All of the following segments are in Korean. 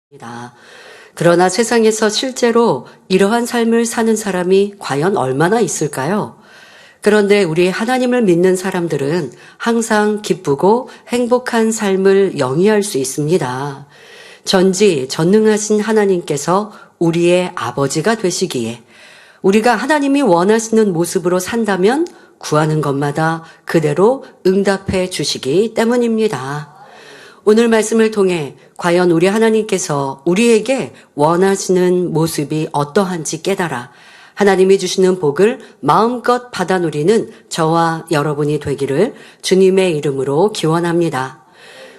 입니다. 그러나 세상에서 실제로 이러한 삶을 사는 사람이 과연 얼마나 있을까요? 그런데 우리 하나님을 믿는 사람들은 항상 기쁘고 행복한 삶을 영위할 수 있습니다. 전지전능하신 하나님께서 우리의 아버지가 되시기에 우리가 하나님이 원하시는 모습으로 산다면 구하는 것마다 그대로 응답해 주시기 때문입니다. 오늘 말씀을 통해 과연 우리 하나님께서 우리에게 원하시는 모습이 어떠한지 깨달아 하나님이 주시는 복을 마음껏 받아 누리는 저와 여러분이 되기를 주님의 이름으로 기원합니다.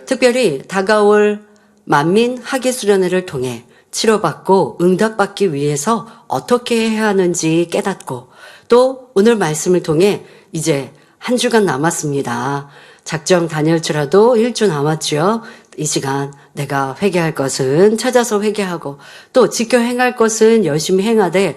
특별히 다가올 만민 학예수련회를 통해 치료받고 응답받기 위해서 어떻게 해야 하는지 깨닫고 또 오늘 말씀을 통해 이제 한 주간 남았습니다. 작정 다녀올지라도 1주 남았죠. 이 시간 내가 회개할 것은 찾아서 회개하고 또 지켜 행할 것은 열심히 행하되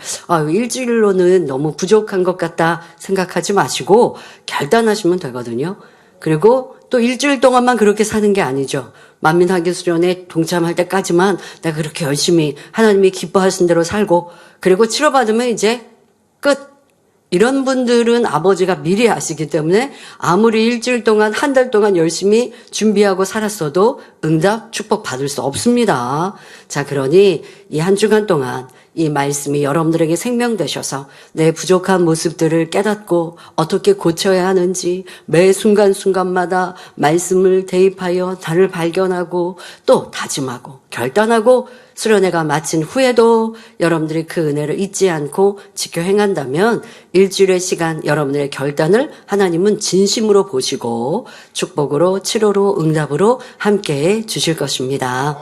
일주일로는 너무 부족한 것 같다 생각하지 마시고 결단하시면 되거든요. 그리고 또 일주일 동안만 그렇게 사는 게 아니죠. 만민학예수련에 동참할 때까지만 내가 그렇게 열심히 하나님이 기뻐하신 대로 살고 그리고 치료받으면 이제 끝. 이런 분들은 아버지가 미리 아시기 때문에 아무리 일주일 동안 한 달 동안 열심히 준비하고 살았어도 응답 축복 받을 수 없습니다. 자, 그러니 이 한 주간 동안 이 말씀이 여러분들에게 생명 되셔서 내 부족한 모습들을 깨닫고 어떻게 고쳐야 하는지 매 순간순간마다 말씀을 대입하여 나를 발견하고 또 다짐하고 결단하고 수련회가 마친 후에도 여러분들이 그 은혜를 잊지 않고 지켜 행한다면 일주일의 시간 여러분들의 결단을 하나님은 진심으로 보시고 축복으로 치료로 응답으로 함께해 주실 것입니다.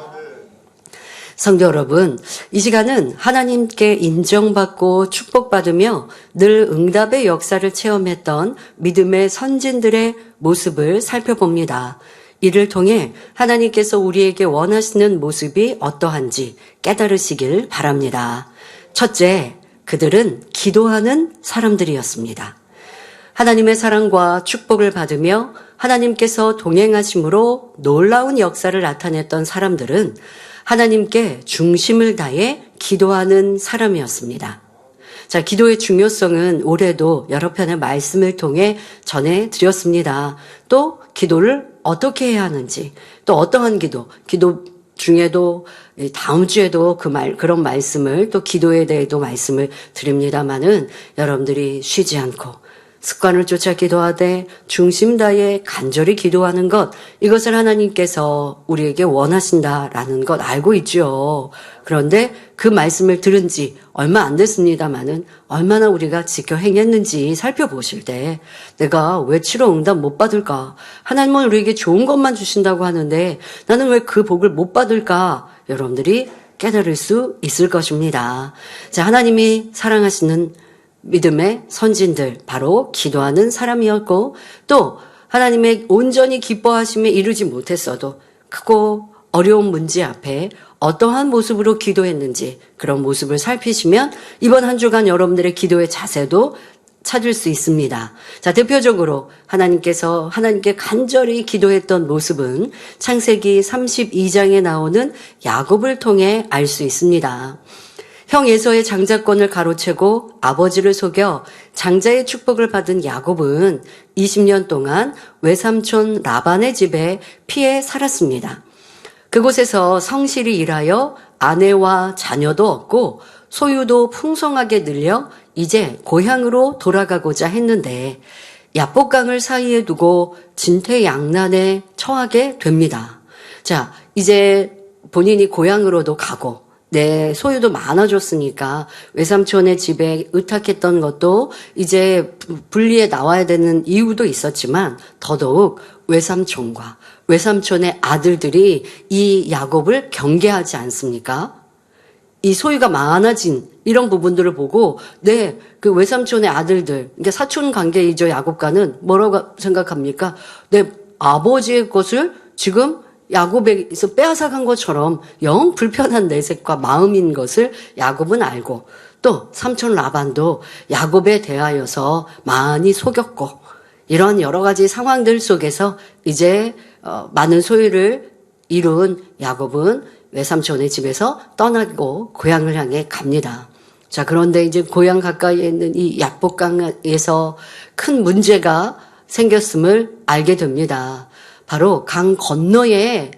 성도 여러분, 이 시간은 하나님께 인정받고 축복받으며 늘 응답의 역사를 체험했던 믿음의 선진들의 모습을 살펴봅니다. 이를 통해 하나님께서 우리에게 원하시는 모습이 어떠한지 깨달으시길 바랍니다. 첫째, 그들은 기도하는 사람들이었습니다. 하나님의 사랑과 축복을 받으며 하나님께서 동행하심으로 놀라운 역사를 나타냈던 사람들은 하나님께 중심을 다해 기도하는 사람이었습니다. 자, 기도의 중요성은 올해도 여러 편의 말씀을 통해 전해드렸습니다. 또 기도를 어떻게 해야 하는지, 또 어떠한 기도 중에도 다음 주에도 그런 말씀을 또 기도에 대해도 말씀을 드립니다만은 여러분들이 쉬지 않고 습관을 쫓아 기도하되 중심 다해 간절히 기도하는 것, 이것을 하나님께서 우리에게 원하신다라는 것 알고 있죠. 그런데 그 말씀을 들은 지 얼마 안 됐습니다마는 얼마나 우리가 지켜 행했는지 살펴보실 때 내가 왜 치료 응답 못 받을까? 하나님은 우리에게 좋은 것만 주신다고 하는데 나는 왜 그 복을 못 받을까? 여러분들이 깨달을 수 있을 것입니다. 자, 하나님이 사랑하시는 믿음의 선진들, 바로 기도하는 사람이었고 또 하나님의 온전히 기뻐하심에 이르지 못했어도 크고 어려운 문제 앞에 어떠한 모습으로 기도했는지 그런 모습을 살피시면 이번 한 주간 여러분들의 기도의 자세도 찾을 수 있습니다. 자, 대표적으로 하나님께 간절히 기도했던 모습은 창세기 32장에 나오는 야곱을 통해 알 수 있습니다. 형 에서의 장자권을 가로채고 아버지를 속여 장자의 축복을 받은 야곱은 20년 동안 외삼촌 라반의 집에 피해 살았습니다. 그곳에서 성실히 일하여 아내와 자녀도 얻고 소유도 풍성하게 늘려 이제 고향으로 돌아가고자 했는데 야복강을 사이에 두고 진퇴양난에 처하게 됩니다. 자, 이제 본인이 고향으로도 가고 내 소유도 많아졌으니까 외삼촌의 집에 의탁했던 것도 이제 분리해 나와야 되는 이유도 있었지만 더더욱 외삼촌과 외삼촌의 아들들이 이 야곱을 경계하지 않습니까? 이 소유가 많아진 이런 부분들을 보고 그 외삼촌의 아들들, 그러니까 사촌 관계이죠. 야곱과는 뭐라고 생각합니까? 내 아버지의 것을 지금 야곱에서 빼앗아간 것처럼 영 불편한 내색과 마음인 것을 야곱은 알고 또 삼촌 라반도 야곱에 대하여서 많이 속였고 이런 여러 가지 상황들 속에서 이제 많은 소유를 이룬 야곱은 외삼촌의 집에서 떠나고 고향을 향해 갑니다. 자, 그런데 이제 고향 가까이에 있는 이 약복강에서 큰 문제가 생겼음을 알게 됩니다. 바로 강 건너에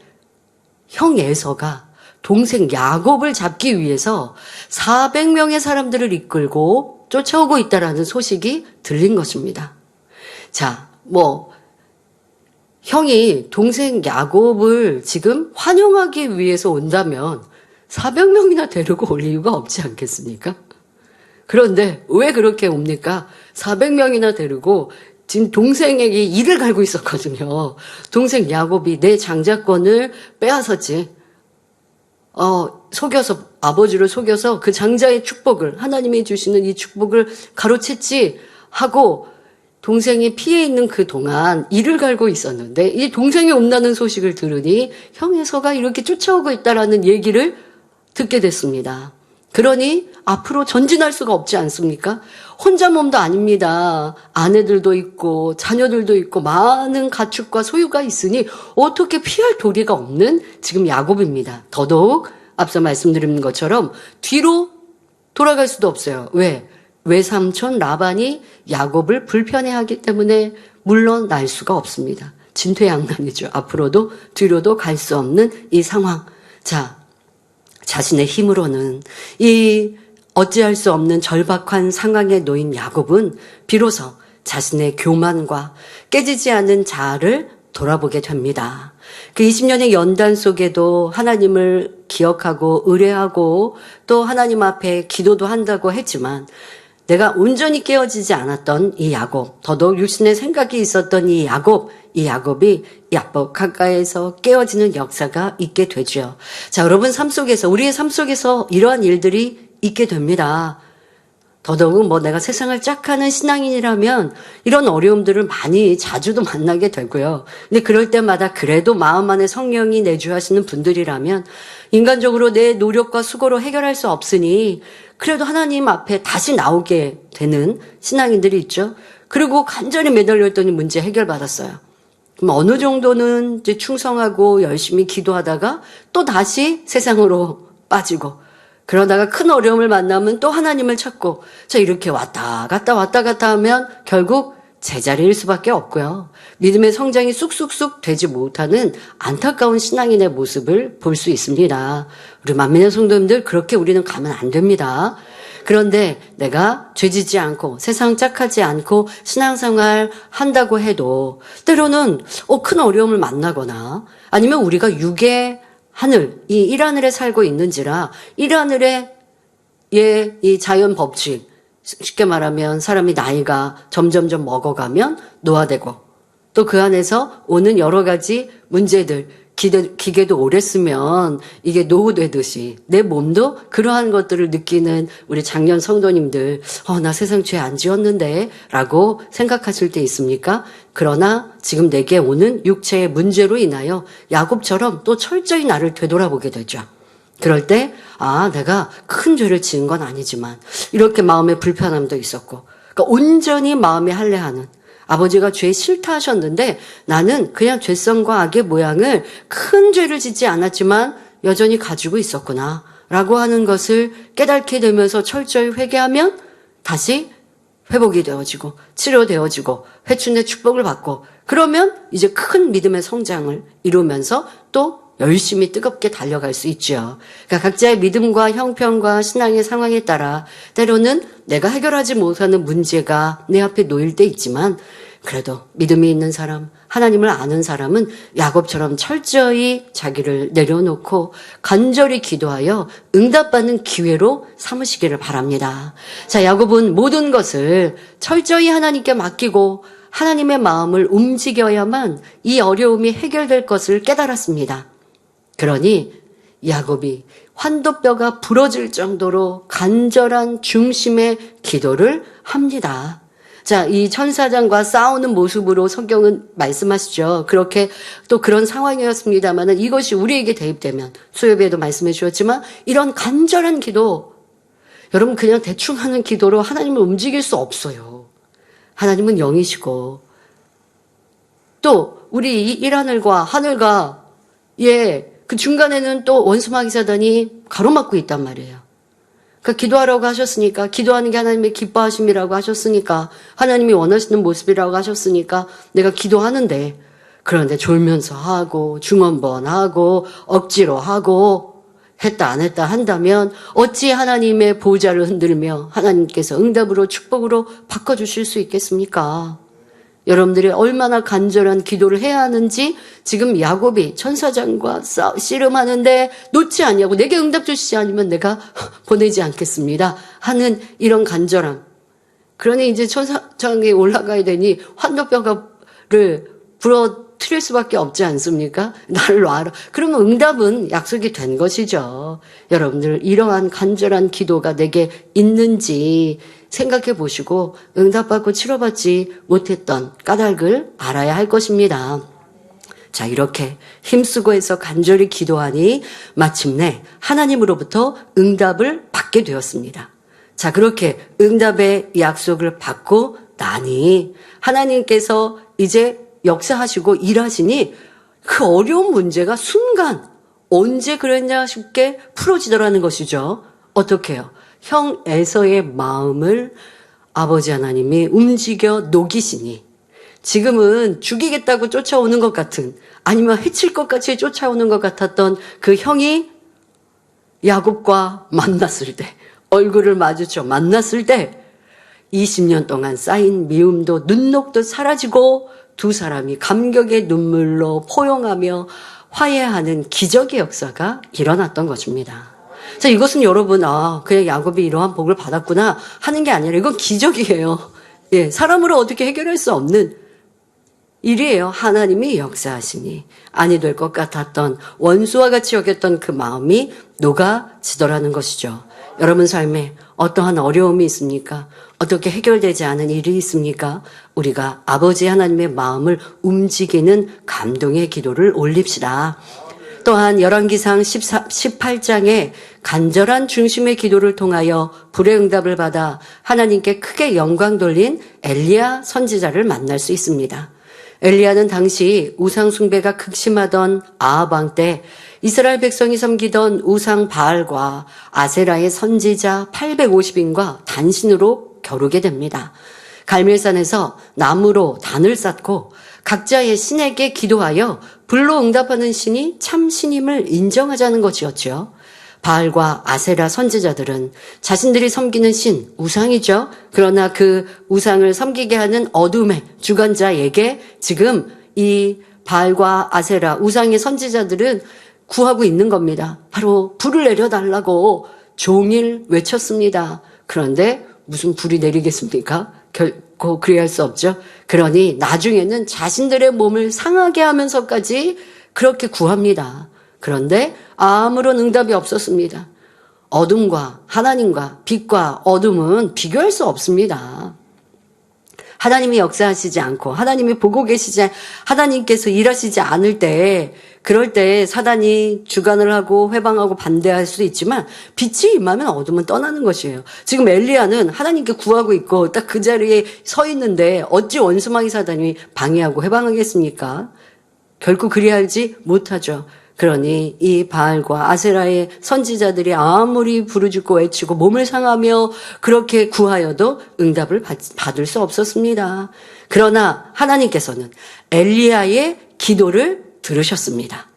형 에서가 동생 야곱을 잡기 위해서 400명의 사람들을 이끌고 쫓아오고 있다라는 소식이 들린 것입니다. 자, 형이 동생 야곱을 지금 환영하기 위해서 온다면 400명이나 데리고 올 이유가 없지 않겠습니까? 그런데 왜 그렇게 옵니까? 400명이나 데리고 지금 동생에게 이를 갈고 있었거든요. 동생 야곱이 내 장자권을 빼앗았지. 속여서, 아버지를 속여서 그 장자의 축복을, 하나님이 주시는 이 축복을 가로챘지 하고 동생이 피해 있는 그 동안 이를 갈고 있었는데 이 동생이 온다는 소식을 들으니 형 에서가 이렇게 쫓아오고 있다라는 얘기를 듣게 됐습니다. 그러니 앞으로 전진할 수가 없지 않습니까? 혼자 몸도 아닙니다. 아내들도 있고 자녀들도 있고 많은 가축과 소유가 있으니 어떻게 피할 도리가 없는 지금 야곱입니다. 더더욱 앞서 말씀드린 것처럼 뒤로 돌아갈 수도 없어요. 왜? 외삼촌 라반이 야곱을 불편해하기 때문에 물러날 수가 없습니다. 진퇴양난이죠. 앞으로도 뒤로도 갈 수 없는 이 상황. 자, 자신의 힘으로는 이 어찌할 수 없는 절박한 상황에 놓인 야곱은 비로소 자신의 교만과 깨지지 않은 자아를 돌아보게 됩니다. 그 20년의 연단 속에도 하나님을 기억하고 의뢰하고 또 하나님 앞에 기도도 한다고 했지만 내가 온전히 깨어지지 않았던 이 야곱, 더더욱 육신의 생각이 있었던 이 야곱이 약복 가까이에서 깨어지는 역사가 있게 되죠. 자, 여러분 삶 속에서, 우리의 삶 속에서 이러한 일들이 있게 됩니다. 더더욱 내가 세상을 짝하는 신앙인이라면 이런 어려움들을 많이 자주도 만나게 되고요. 근데 그럴 때마다 그래도 마음 안에 성령이 내주하시는 분들이라면 인간적으로 내 노력과 수고로 해결할 수 없으니 그래도 하나님 앞에 다시 나오게 되는 신앙인들이 있죠. 그리고 간절히 매달려 있더니 문제 해결받았어요. 그럼 어느 정도는 이제 충성하고 열심히 기도하다가 또 다시 세상으로 빠지고 그러다가 큰 어려움을 만나면 또 하나님을 찾고 자 이렇게 왔다 갔다 하면 결국 제자리일 수밖에 없고요. 믿음의 성장이 쑥쑥쑥 되지 못하는 안타까운 신앙인의 모습을 볼 수 있습니다. 우리 만민의 성도님들 그렇게 우리는 가면 안 됩니다. 그런데 내가 죄지지 않고 세상 짝하지 않고 신앙생활 한다고 해도 때로는 큰 어려움을 만나거나 아니면 우리가 육의 하늘, 이 일하늘에 살고 있는지라 일하늘의 이 자연 법칙, 쉽게 말하면 사람이 나이가 점점점 먹어가면 노화되고 또 그 안에서 오는 여러 가지 문제들, 기계도 오래 쓰면 이게 노후되듯이 내 몸도 그러한 것들을 느끼는 우리 장년 성도님들 나 세상 죄 안 지었는데 라고 생각하실 때 있습니까? 그러나 지금 내게 오는 육체의 문제로 인하여 야곱처럼 또 철저히 나를 되돌아보게 되죠. 그럴 때 내가 큰 죄를 지은 건 아니지만 이렇게 마음의 불편함도 있었고 그러니까 온전히 마음에 할례하는 아버지가 죄 싫다 하셨는데 나는 그냥 죄성과 악의 모양을 큰 죄를 짓지 않았지만 여전히 가지고 있었구나 라고 하는 것을 깨닫게 되면서 철저히 회개하면 다시 회복이 되어지고 치료되어지고 회춘의 축복을 받고 그러면 이제 큰 믿음의 성장을 이루면서 또 열심히 뜨겁게 달려갈 수 있죠. 그러니까 각자의 믿음과 형편과 신앙의 상황에 따라 때로는 내가 해결하지 못하는 문제가 내 앞에 놓일 때 있지만 그래도 믿음이 있는 사람, 하나님을 아는 사람은 야곱처럼 철저히 자기를 내려놓고 간절히 기도하여 응답받는 기회로 삼으시기를 바랍니다. 자, 야곱은 모든 것을 철저히 하나님께 맡기고 하나님의 마음을 움직여야만 이 어려움이 해결될 것을 깨달았습니다. 그러니 야곱이 환도뼈가 부러질 정도로 간절한 중심의 기도를 합니다. 자, 이 천사장과 싸우는 모습으로 성경은 말씀하시죠. 그렇게 또 그런 상황이었습니다만 이것이 우리에게 대입되면 수요일에도 말씀해 주셨지만 이런 간절한 기도 여러분 그냥 대충 하는 기도로 하나님을 움직일 수 없어요. 하나님은 영이시고 또 우리 이 일하늘과 하늘과 그 중간에는 또 원수마귀 사단이 가로막고 있단 말이에요. 그러니까 기도하라고 하셨으니까, 기도하는 게 하나님의 기뻐하심이라고 하셨으니까, 하나님이 원하시는 모습이라고 하셨으니까 내가 기도하는데, 그런데 졸면서 하고 중언부언하고 억지로 하고 했다 안 했다 한다면 어찌 하나님의 보좌를 흔들며 하나님께서 응답으로 축복으로 바꿔주실 수 있겠습니까? 여러분들이 얼마나 간절한 기도를 해야 하는지 지금 야곱이 천사장과 씨름하는데 놓지 않냐고, 내게 응답 주시지 않으면 내가 보내지 않겠습니다 하는 이런 간절함. 그러니 이제 천사장에 올라가야 되니 환도뼈를 부러뜨릴 수밖에 없지 않습니까? 나를 놔라. 그러면 응답은 약속이 된 것이죠. 여러분들 이러한 간절한 기도가 내게 있는지 생각해 보시고 응답받고 치료받지 못했던 까닭을 알아야 할 것입니다. 자, 이렇게 힘쓰고 해서 간절히 기도하니 마침내 하나님으로부터 응답을 받게 되었습니다. 자, 그렇게 응답의 약속을 받고 나니 하나님께서 이제 역사하시고 일하시니 그 어려운 문제가 순간 언제 그랬냐 싶게 풀어지더라는 것이죠. 어떻게 해요? 형 에서의 마음을 아버지 하나님이 움직여 녹이시니 지금은 죽이겠다고 쫓아오는 것 같은, 아니면 해칠 것 같이 쫓아오는 것 같았던 그 형이 야곱과 만났을 때, 얼굴을 마주쳐 만났을 때 20년 동안 쌓인 미움도 눈녹도 사라지고 두 사람이 감격의 눈물로 포용하며 화해하는 기적의 역사가 일어났던 것입니다. 자, 이것은 여러분, 그냥 야곱이 이러한 복을 받았구나 하는 게 아니라 이건 기적이에요. 예, 사람으로 어떻게 해결할 수 없는 일이에요. 하나님이 역사하시니 아니 될 것 같았던, 원수와 같이 여겼던 그 마음이 녹아지더라는 것이죠. 여러분 삶에 어떠한 어려움이 있습니까? 어떻게 해결되지 않은 일이 있습니까? 우리가 아버지 하나님의 마음을 움직이는 감동의 기도를 올립시다. 또한 열왕기상 18장에 간절한 중심의 기도를 통하여 불의 응답을 받아 하나님께 크게 영광 돌린 엘리야 선지자를 만날 수 있습니다. 엘리야는 당시 우상 숭배가 극심하던 아합 왕 때 이스라엘 백성이 섬기던 우상 바알과 아세라의 선지자 850인과 단신으로 겨루게 됩니다. 갈멜산에서 나무로 단을 쌓고 각자의 신에게 기도하여 불로 응답하는 신이 참 신임을 인정하자는 것이었죠. 바알과 아세라 선지자들은 자신들이 섬기는 신, 우상이죠. 그러나 그 우상을 섬기게 하는 어둠의 주관자에게 지금 이 바알과 아세라 우상의 선지자들은 구하고 있는 겁니다. 바로 불을 내려달라고 종일 외쳤습니다. 그런데 무슨 불이 내리겠습니까? 결코 그리할 수 없죠. 그러니 나중에는 자신들의 몸을 상하게 하면서까지 그렇게 구합니다. 그런데 아무런 응답이 없었습니다. 어둠과 하나님과 빛과 어둠은 비교할 수 없습니다. 하나님이 역사하시지 않고 하나님이 보고 계시지, 하나님께서 일하시지 않을 때, 그럴 때 사단이 주관을 하고 회방하고 반대할 수도 있지만 빛이 임하면 어둠은 떠나는 것이에요. 지금 엘리야는 하나님께 구하고 있고 딱 그 자리에 서 있는데 어찌 원수마귀 사단이 방해하고 회방하겠습니까? 결코 그리하지 못하죠. 그러니 이 바알과 아세라의 선지자들이 아무리 부르짖고 외치고 몸을 상하며 그렇게 구하여도 응답을 받을 수 없었습니다. 그러나 하나님께서는 엘리야의 기도를 들으셨습니다.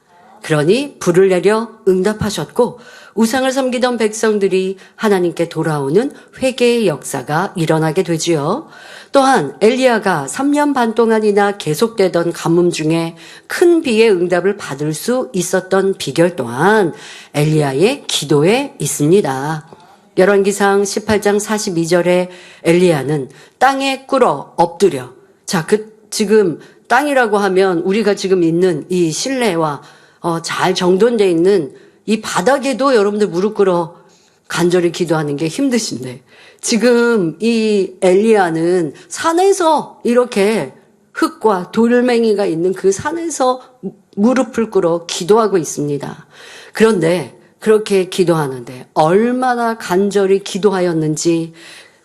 그러니 불을 내려 응답하셨고 우상을 섬기던 백성들이 하나님께 돌아오는 회개의 역사가 일어나게 되지요. 또한 엘리야가 3년 반 동안이나 계속되던 가뭄 중에 큰 비의 응답을 받을 수 있었던 비결 또한 엘리야의 기도에 있습니다. 열왕기상 18장 42절에 엘리야는 땅에 꿇어 엎드려, 자, 지금 땅이라고 하면 우리가 지금 있는 이 실내와 잘 정돈되어 있는 이 바닥에도 여러분들 무릎 꿇어 간절히 기도하는 게 힘드신데 지금 이 엘리야는 산에서 이렇게 흙과 돌멩이가 있는 그 산에서 무릎을 꿇어 기도하고 있습니다. 그런데 그렇게 기도하는데 얼마나 간절히 기도하였는지,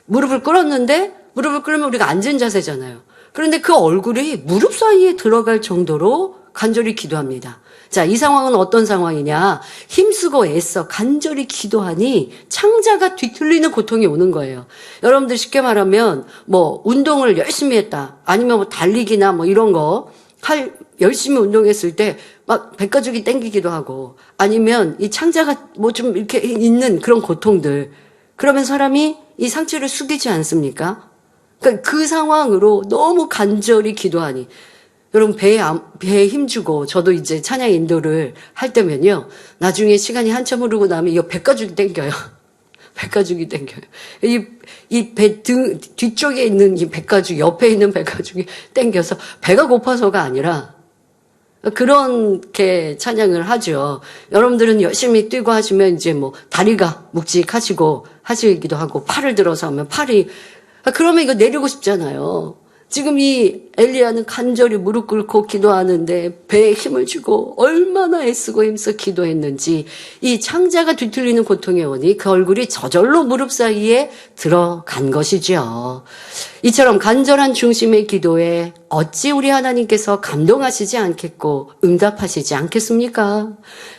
무릎을 꿇었는데 무릎을 꿇으면 우리가 앉은 자세잖아요. 그런데 그 얼굴이 무릎 사이에 들어갈 정도로 간절히 기도합니다. 자, 이 상황은 어떤 상황이냐? 힘쓰고 애써 간절히 기도하니 창자가 뒤틀리는 고통이 오는 거예요. 여러분들 쉽게 말하면 뭐 운동을 열심히 했다. 아니면 뭐 달리기나 뭐 이런 거 열심히 운동했을 때 막 백가죽이 땡기기도 하고, 아니면 이 창자가 뭐 좀 이렇게 있는 그런 고통들. 그러면 사람이 이 상체를 숙이지 않습니까? 그러니까 그 상황으로 너무 간절히 기도하니, 여러분 배에 힘주고 저도 이제 찬양 인도를 할 때면요, 나중에 시간이 한참 흐르고 나면 이 백가죽이 땡겨요. 백가죽이 땡겨요. 이 배 등 뒤쪽에 있는 이 백가죽, 옆에 있는 백가죽이 땡겨서 배가 고파서가 아니라 그렇게 찬양을 하죠. 여러분들은 열심히 뛰고 하시면 이제 뭐 다리가 묵직하시고 하시기도 하고, 팔을 들어서 하면 팔이, 그러면 이거 내리고 싶잖아요. 지금 이 엘리야는 간절히 무릎 꿇고 기도하는데 배에 힘을 주고 얼마나 애쓰고 힘써 기도했는지 이 창자가 뒤틀리는 고통에 오니 그 얼굴이 저절로 무릎 사이에 들어간 것이죠. 이처럼 간절한 중심의 기도에 어찌 우리 하나님께서 감동하시지 않겠고 응답하시지 않겠습니까?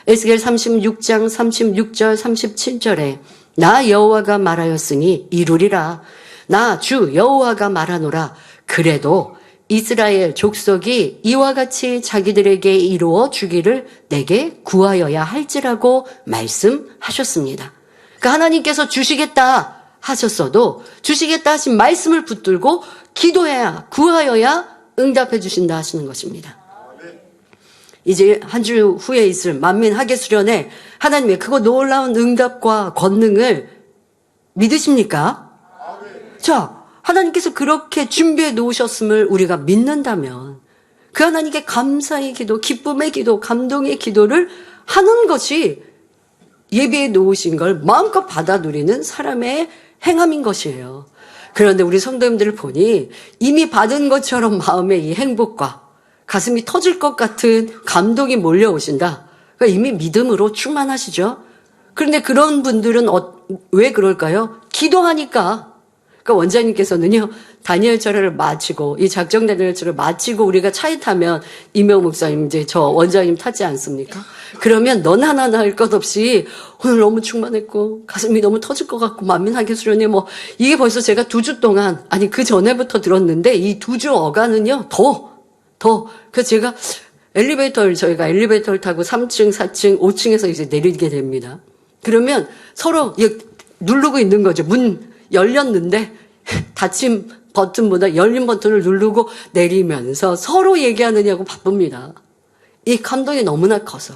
에스겔 36장 36절 37절에 나 여호와가 말하였으니 이루리라. 나 주 여호와가 말하노라. 그래도 이스라엘 족속이 이와 같이 자기들에게 이루어 주기를 내게 구하여야 할지라고 말씀하셨습니다. 그러니까 하나님께서 주시겠다 하셨어도 주시겠다 하신 말씀을 붙들고 기도해야, 구하여야 응답해 주신다 하시는 것입니다. 이제 한 주 후에 있을 만민 하계 수련회, 하나님의 그거 놀라운 응답과 권능을 믿으십니까? 자, 하나님께서 그렇게 준비해 놓으셨음을 우리가 믿는다면 그 하나님께 감사의 기도, 기쁨의 기도, 감동의 기도를 하는 것이 예비해 놓으신 걸 마음껏 받아 누리는 사람의 행함인 것이에요. 그런데 우리 성도님들을 보니 이미 받은 것처럼 마음에 이 행복과 가슴이 터질 것 같은 감동이 몰려오신다. 그러니까 이미 믿음으로 충만하시죠. 그런데 그런 분들은 왜 그럴까요? 기도하니까. 그러니까 원장님께서는요, 다니엘 절을 마치고, 이 작정 다니엘 절을 마치고 우리가 차에 타면 이명 목사님 이제 저 원장님 타지 않습니까? 그러면 넌 하나 할 것 없이 오늘 너무 충만했고 가슴이 너무 터질 것 같고 만민하게 수련회 뭐 이게 벌써 제가 2주 동안, 아니 그 전에부터 들었는데 이 2주 어간은요 그래서 제가 저희가 엘리베이터를 타고 3층, 4층, 5층에서 이제 내리게 됩니다. 그러면 서로 누르고 있는 거죠. 문 열렸는데 닫힌 버튼보다 열린 버튼을 누르고 내리면서 서로 얘기하느냐고 바쁩니다. 이 감동이 너무나 커서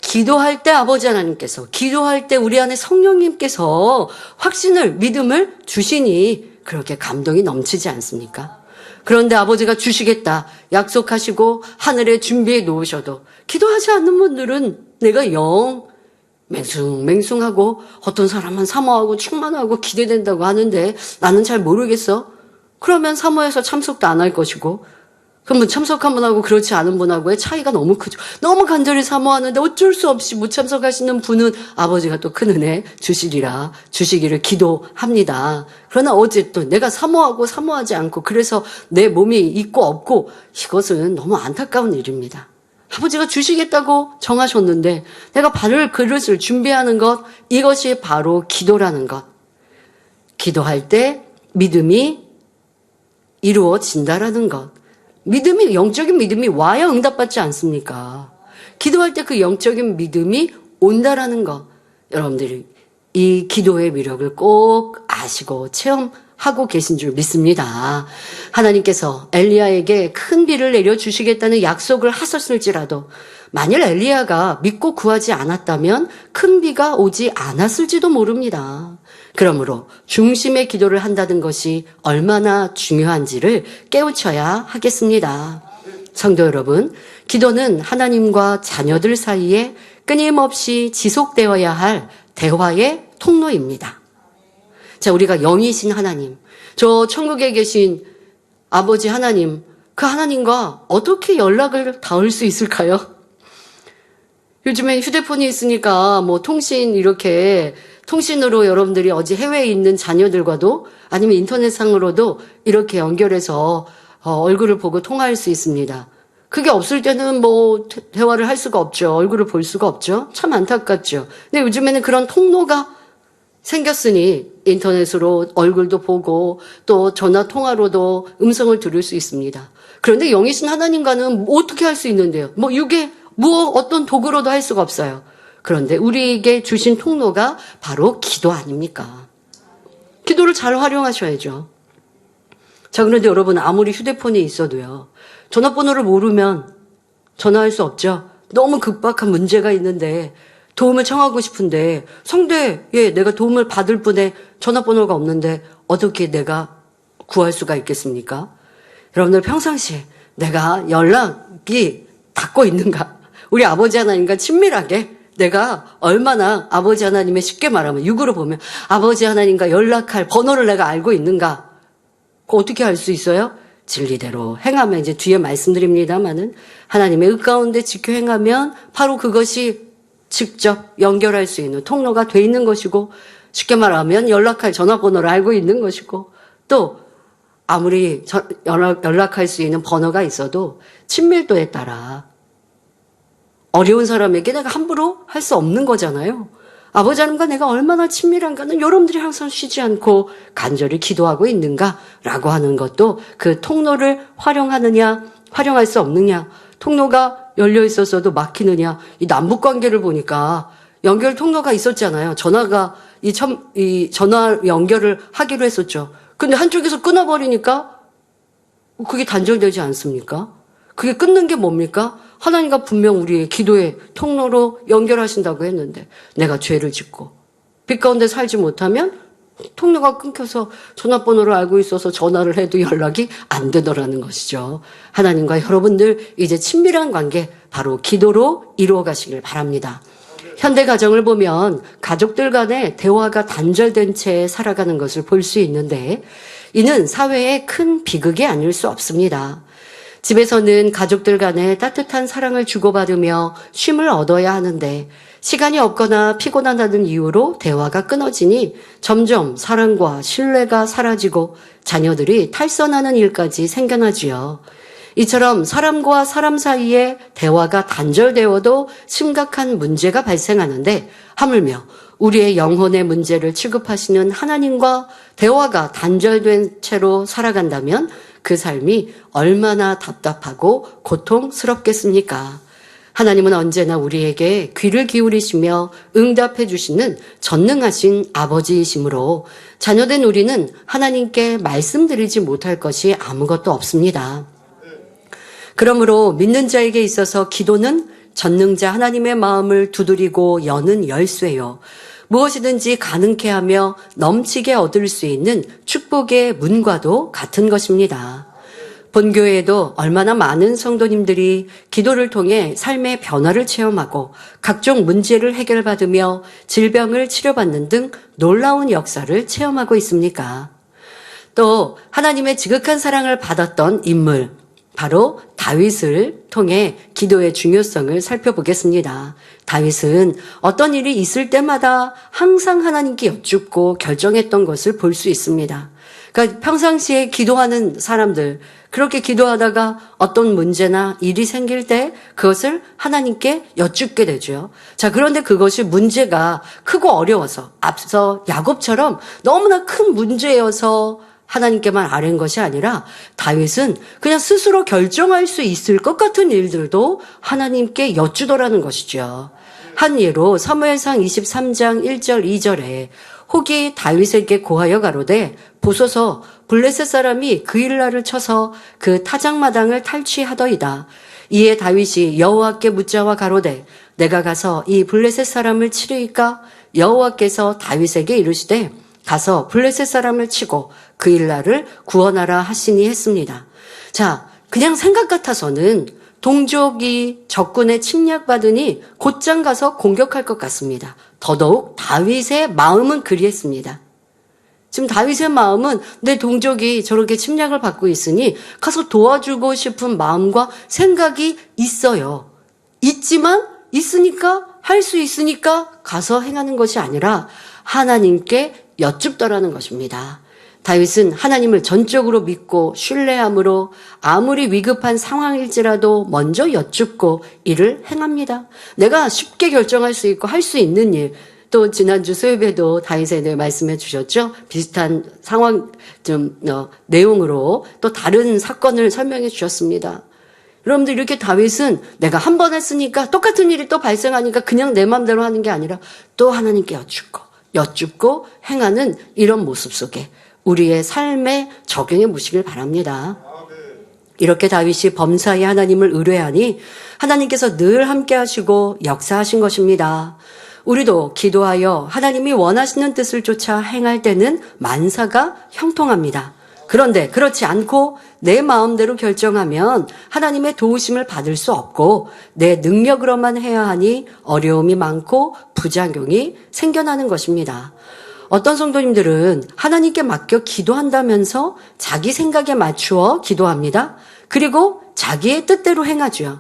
기도할 때 아버지 하나님께서, 기도할 때 우리 안에 성령님께서 확신을, 믿음을 주시니 그렇게 감동이 넘치지 않습니까? 그런데 아버지가 주시겠다 약속하시고 하늘에 준비해 놓으셔도 기도하지 않는 분들은 내가 영 맹숭맹숭하고 어떤 사람은 사모하고 충만하고 기대된다고 하는데 나는 잘 모르겠어. 그러면 사모해서 참석도 안 할 것이고, 그럼 참석한 분하고 그렇지 않은 분하고의 차이가 너무 크죠. 너무 간절히 사모하는데 어쩔 수 없이 못 참석하시는 분은 아버지가 또 큰 은혜 주시기를 기도합니다. 그러나 어쨌든 내가 사모하고 사모하지 않고 그래서 내 몸이 있고 없고, 이것은 너무 안타까운 일입니다. 아버지가 주시겠다고 정하셨는데 내가 받을 그릇을 준비하는 것, 이것이 바로 기도라는 것. 기도할 때 믿음이 이루어진다라는 것. 믿음이, 영적인 믿음이 와야 응답받지 않습니까? 기도할 때 그 영적인 믿음이 온다라는 것. 여러분들이 이 기도의 위력을 꼭 아시고 체험하고 계신 줄 믿습니다. 하나님께서 엘리야에게 큰 비를 내려주시겠다는 약속을 하셨을지라도 만일 엘리야가 믿고 구하지 않았다면 큰 비가 오지 않았을지도 모릅니다. 그러므로 중심의 기도를 한다는 것이 얼마나 중요한지를 깨우쳐야 하겠습니다. 성도 여러분, 기도는 하나님과 자녀들 사이에 끊임없이 지속되어야 할 대화의 통로입니다. 자, 우리가 영이신 하나님, 저 천국에 계신 아버지 하나님, 그 하나님과 어떻게 연락을 닿을 수 있을까요? 요즘엔 휴대폰이 있으니까 뭐 통신으로 여러분들이 어디 해외에 있는 자녀들과도 아니면 인터넷상으로도 이렇게 연결해서 얼굴을 보고 통화할 수 있습니다. 그게 없을 때는 뭐 대화를 할 수가 없죠. 얼굴을 볼 수가 없죠. 참 안타깝죠. 근데 요즘에는 그런 통로가 생겼으니 인터넷으로 얼굴도 보고 또 전화 통화로도 음성을 들을 수 있습니다. 그런데 영이신 하나님과는 어떻게 할 수 있는데요? 뭐 이게 어떤 도구로도 할 수가 없어요. 그런데 우리에게 주신 통로가 바로 기도 아닙니까? 기도를 잘 활용하셔야죠. 자, 그런데 여러분 아무리 휴대폰이 있어도요. 전화번호를 모르면 전화할 수 없죠. 너무 급박한 문제가 있는데 도움을 청하고 싶은데 성대에 내가 도움을 받을 분의 전화번호가 없는데 어떻게 내가 구할 수가 있겠습니까? 여러분들 평상시에 내가 연락이 닿고 있는가? 우리 아버지 하나님과 친밀하게 내가 얼마나 아버지 하나님의 쉽게 말하면 육으로 보면 아버지 하나님과 연락할 번호를 내가 알고 있는가? 그거 어떻게 알 수 있어요? 진리대로 행하면 이제 뒤에 말씀드립니다마는 하나님의 의 가운데 지켜 행하면 바로 그것이 직접 연결할 수 있는 통로가 돼 있는 것이고 쉽게 말하면 연락할 전화번호를 알고 있는 것이고 또 아무리 연락할 수 있는 번호가 있어도 친밀도에 따라 어려운 사람에게 내가 함부로 할 수 없는 거잖아요. 아버지 하나님과 내가 얼마나 친밀한가는 여러분들이 항상 쉬지 않고 간절히 기도하고 있는가라고 하는 것도 그 통로를 활용할 수 없느냐, 통로가 열려 있었어도 막히느냐, 이 남북 관계를 보니까 연결 통로가 있었잖아요. 전화 연결을 하기로 했었죠. 근데 한쪽에서 끊어버리니까 그게 단절되지 않습니까? 그게 끊는 게 뭡니까? 하나님과 분명 우리의 기도의 통로로 연결하신다고 했는데 내가 죄를 짓고 빛 가운데 살지 못하면 통로가 끊겨서 전화번호를 알고 있어서 전화를 해도 연락이 안 되더라는 것이죠. 하나님과 여러분들 이제 친밀한 관계 바로 기도로 이루어 가시길 바랍니다. 현대 가정을 보면 가족들 간의 대화가 단절된 채 살아가는 것을 볼 수 있는데 이는 사회의 큰 비극이 아닐 수 없습니다. 집에서는 가족들 간에 따뜻한 사랑을 주고받으며 쉼을 얻어야 하는데 시간이 없거나 피곤하다는 이유로 대화가 끊어지니 점점 사랑과 신뢰가 사라지고 자녀들이 탈선하는 일까지 생겨나지요. 이처럼 사람과 사람 사이에 대화가 단절되어도 심각한 문제가 발생하는데 하물며 우리의 영혼의 문제를 취급하시는 하나님과 대화가 단절된 채로 살아간다면 그 삶이 얼마나 답답하고 고통스럽겠습니까? 하나님은 언제나 우리에게 귀를 기울이시며 응답해 주시는 전능하신 아버지이시므로 자녀된 우리는 하나님께 말씀드리지 못할 것이 아무것도 없습니다. 그러므로 믿는 자에게 있어서 기도는 전능자 하나님의 마음을 두드리고 여는 열쇠요. 무엇이든지 가능케 하며 넘치게 얻을 수 있는 축복의 문과도 같은 것입니다. 본교회에도 얼마나 많은 성도님들이 기도를 통해 삶의 변화를 체험하고 각종 문제를 해결받으며 질병을 치료받는 등 놀라운 역사를 체험하고 있습니까? 또 하나님의 지극한 사랑을 받았던 인물, 바로 다윗을 통해 기도의 중요성을 살펴보겠습니다. 다윗은 어떤 일이 있을 때마다 항상 하나님께 여쭙고 결정했던 것을 볼 수 있습니다. 그러니까 평상시에 기도하는 사람들, 그렇게 기도하다가 어떤 문제나 일이 생길 때 그것을 하나님께 여쭙게 되죠. 자, 그런데 그것이 문제가 크고 어려워서 앞서 야곱처럼 너무나 큰 문제여서 하나님께만 아뢰는 것이 아니라 다윗은 그냥 스스로 결정할 수 있을 것 같은 일들도 하나님께 여쭈더라는 것이죠. 한 예로 사무엘상 23장 1절 2절에 혹이 다윗에게 고하여 가로되 보소서 블레셋 사람이 그 일날을 쳐서 그 타작마당을 탈취하더이다. 이에 다윗이 여호와께 묻자와 가로되 내가 가서 이 블레셋 사람을 치리이까? 여호와께서 다윗에게 이르시되 가서 블레셋 사람을 치고 그 일날을 구원하라 하시니 했습니다. 자, 그냥 생각 같아서는 동족이 적군에 침략받으니 곧장 가서 공격할 것 같습니다. 더더욱 다윗의 마음은 그리했습니다. 지금 다윗의 마음은 내 동족이 저렇게 침략을 받고 있으니 가서 도와주고 싶은 마음과 생각이 있어요. 있지만 있으니까 할 수 있으니까 가서 행하는 것이 아니라 하나님께 여쭙더라는 것입니다. 다윗은 하나님을 전적으로 믿고 신뢰함으로 아무리 위급한 상황일지라도 먼저 여쭙고 이를 행합니다. 내가 쉽게 결정할 수 있고 할 수 있는 일, 또 지난주 수요일에도 다윗에 대해 말씀해 주셨죠. 비슷한 상황 내용으로 또 다른 사건을 설명해 주셨습니다. 여러분들 이렇게 다윗은 내가 한 번 했으니까 똑같은 일이 또 발생하니까 그냥 내 마음대로 하는 게 아니라 또 하나님께 여쭙고 행하는 이런 모습 속에 우리의 삶에 적용해 보시길 바랍니다. 이렇게 다윗이 범사에 하나님을 의뢰하니 하나님께서 늘 함께 하시고 역사하신 것입니다. 우리도 기도하여 하나님이 원하시는 뜻을 쫓아 행할 때는 만사가 형통합니다. 그런데 그렇지 않고 내 마음대로 결정하면 하나님의 도우심을 받을 수 없고 내 능력으로만 해야 하니 어려움이 많고 부작용이 생겨나는 것입니다. 어떤 성도님들은 하나님께 맡겨 기도한다면서 자기 생각에 맞추어 기도합니다. 그리고 자기의 뜻대로 행하죠.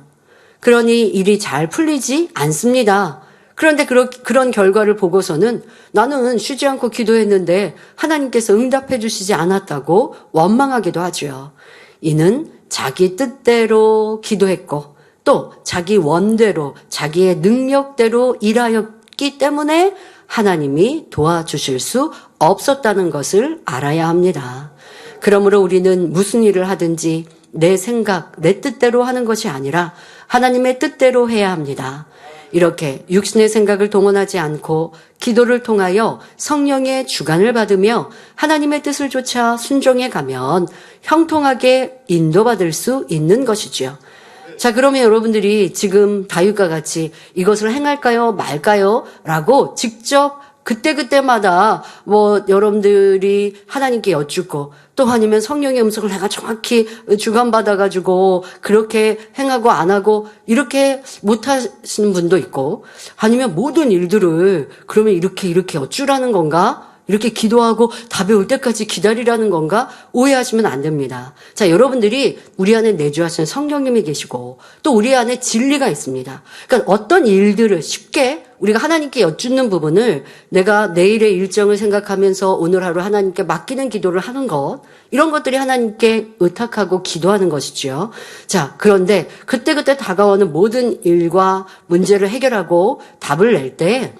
그러니 일이 잘 풀리지 않습니다. 그런데 그런 결과를 보고서는 나는 쉬지 않고 기도했는데 하나님께서 응답해 주시지 않았다고 원망하기도 하죠. 이는 자기 뜻대로 기도했고 또 자기 원대로 자기의 능력대로 일하였기 때문에 하나님이 도와주실 수 없었다는 것을 알아야 합니다. 그러므로 우리는 무슨 일을 하든지 내 생각, 내 뜻대로 하는 것이 아니라 하나님의 뜻대로 해야 합니다. 이렇게 육신의 생각을 동원하지 않고 기도를 통하여 성령의 주관을 받으며 하나님의 뜻을 쫓아 순종해 가면 형통하게 인도받을 수 있는 것이죠. 자, 그러면 여러분들이 지금 다윗과 같이 이것을 행할까요? 말까요? 라고 직접 그때그때마다 여러분들이 하나님께 여쭙고 또 아니면 성령의 음성을 내가 정확히 주관받아가지고 그렇게 행하고 안 하고 이렇게 못하시는 분도 있고 아니면 모든 일들을 그러면 이렇게 여쭈라는 건가? 이렇게 기도하고 답이 올 때까지 기다리라는 건가? 오해하시면 안 됩니다. 자, 여러분들이 우리 안에 내주하시는 성령님이 계시고 또 우리 안에 진리가 있습니다. 그러니까 어떤 일들을 쉽게 우리가 하나님께 여쭙는 부분을 내가 내일의 일정을 생각하면서 오늘 하루 하나님께 맡기는 기도를 하는 것, 이런 것들이 하나님께 의탁하고 기도하는 것이죠. 자, 그런데 그때그때 다가오는 모든 일과 문제를 해결하고 답을 낼 때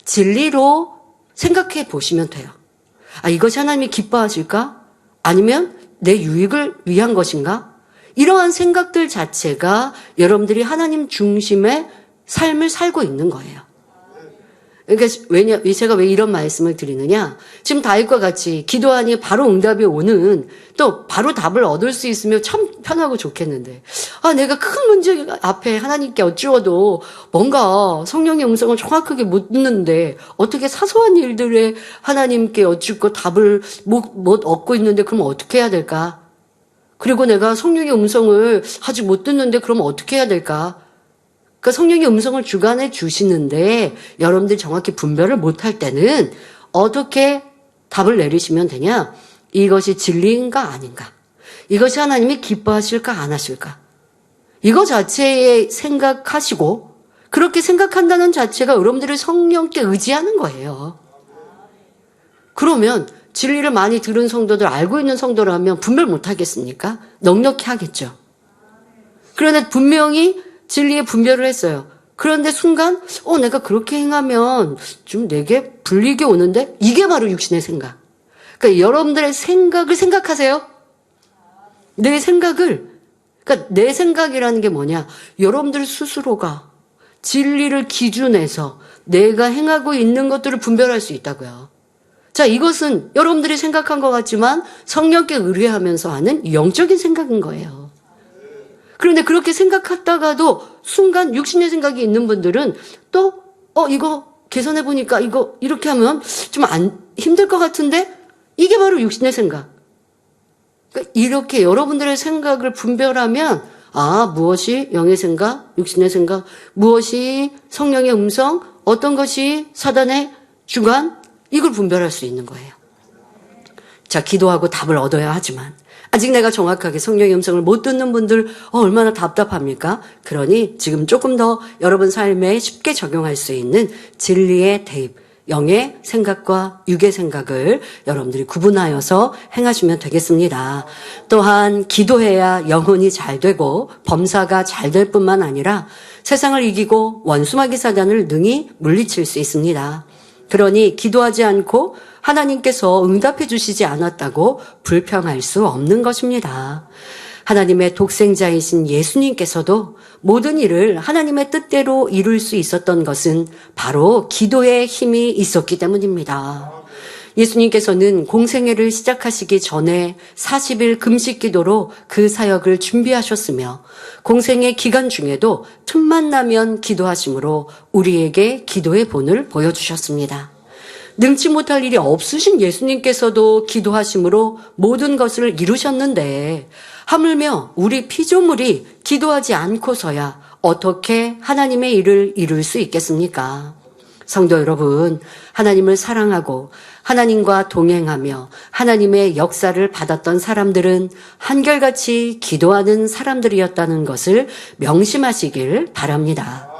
진리로 생각해 보시면 돼요. 아, 이것이 하나님이 기뻐하실까? 아니면 내 유익을 위한 것인가? 이러한 생각들 자체가 여러분들이 하나님 중심의 삶을 살고 있는 거예요. 그러니까 제가 왜 이런 말씀을 드리느냐? 지금 다윗과 같이 기도하니 바로 응답이 오는 또 바로 답을 얻을 수 있으면 참 편하고 좋겠는데 내가 큰 문제 앞에 하나님께 여쭈어도 뭔가 성령의 음성을 정확하게 못 듣는데 어떻게 사소한 일들에 하나님께 여쭙고 답을 못 얻고 있는데 그럼 어떻게 해야 될까? 그리고 내가 성령의 음성을 아직 못 듣는데 그럼 어떻게 해야 될까? 그러니까 성령의 음성을 주관해 주시는데 여러분들이 정확히 분별을 못할 때는 어떻게 답을 내리시면 되냐? 이것이 진리인가 아닌가? 이것이 하나님이 기뻐하실까 안 하실까? 이거 자체에 생각하시고 그렇게 생각한다는 자체가 여러분들이 성령께 의지하는 거예요. 그러면 진리를 많이 들은 성도들, 알고 있는 성도라면 분별 못하겠습니까? 넉넉히 하겠죠. 그런데 분명히 진리의 분별을 했어요. 그런데 순간 내가 그렇게 행하면 좀 내게 불리게 오는데 이게 바로 육신의 생각. 그러니까 여러분들의 생각을 생각하세요. 내 생각을. 그러니까 내 생각이라는 게 뭐냐. 여러분들 스스로가 진리를 기준해서 내가 행하고 있는 것들을 분별할 수 있다고요. 자, 이것은 여러분들이 생각한 것 같지만 성령께 의뢰하면서 하는 영적인 생각인 거예요. 그런데 그렇게 생각하다가도 순간 육신의 생각이 있는 분들은 또 이거 계산해 보니까 이거 이렇게 하면 좀 힘들 것 같은데 이게 바로 육신의 생각. 그러니까 이렇게 여러분들의 생각을 분별하면 무엇이 영의 생각, 육신의 생각, 무엇이 성령의 음성, 어떤 것이 사단의 주관, 이걸 분별할 수 있는 거예요. 자, 기도하고 답을 얻어야 하지만 아직 내가 정확하게 성령의 음성을 못 듣는 분들 얼마나 답답합니까? 그러니 지금 조금 더 여러분 삶에 쉽게 적용할 수 있는 진리의 대입, 영의 생각과 육의 생각을 여러분들이 구분하여서 행하시면 되겠습니다. 또한 기도해야 영혼이 잘 되고 범사가 잘 될 뿐만 아니라 세상을 이기고 원수마귀 사단을 능히 물리칠 수 있습니다. 그러니 기도하지 않고 하나님께서 응답해 주시지 않았다고 불평할 수 없는 것입니다. 하나님의 독생자이신 예수님께서도 모든 일을 하나님의 뜻대로 이룰 수 있었던 것은 바로 기도의 힘이 있었기 때문입니다. 예수님께서는 공생애를 시작하시기 전에 40일 금식 기도로 그 사역을 준비하셨으며 공생애 기간 중에도 틈만 나면 기도하심으로 우리에게 기도의 본을 보여주셨습니다. 능치 못할 일이 없으신 예수님께서도 기도하심으로 모든 것을 이루셨는데 하물며 우리 피조물이 기도하지 않고서야 어떻게 하나님의 일을 이룰 수 있겠습니까? 성도 여러분, 하나님을 사랑하고 하나님과 동행하며 하나님의 역사를 받았던 사람들은 한결같이 기도하는 사람들이었다는 것을 명심하시길 바랍니다.